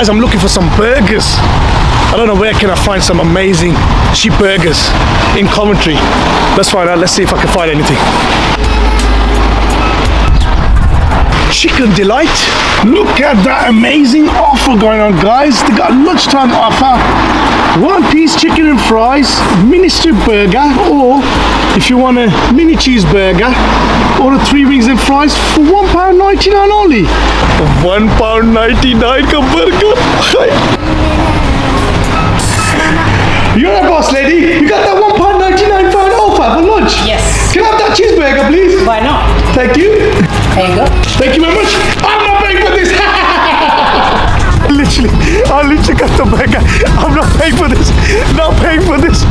Guys, I'm looking for some burgers. I don't know where can I find some amazing cheap burgers in Coventry. Let's find out. Let's see if I can find anything. Chicken Delight. Look at that amazing offer going on, guys. They got lunchtime offer. 1-piece chicken and fries, mini strip burger, or if you want a mini cheeseburger, or a 3 wings and fries for £1.99 only. £1.99 ka burger. You're a boss lady. You got that £1.99 offer for lunch? Yes. Can I have that cheeseburger, please? Why not? Thank you. There you go. Thank you very much. I'm not paying for this. I literally got the burger. I'm not paying for this. Not paying for this.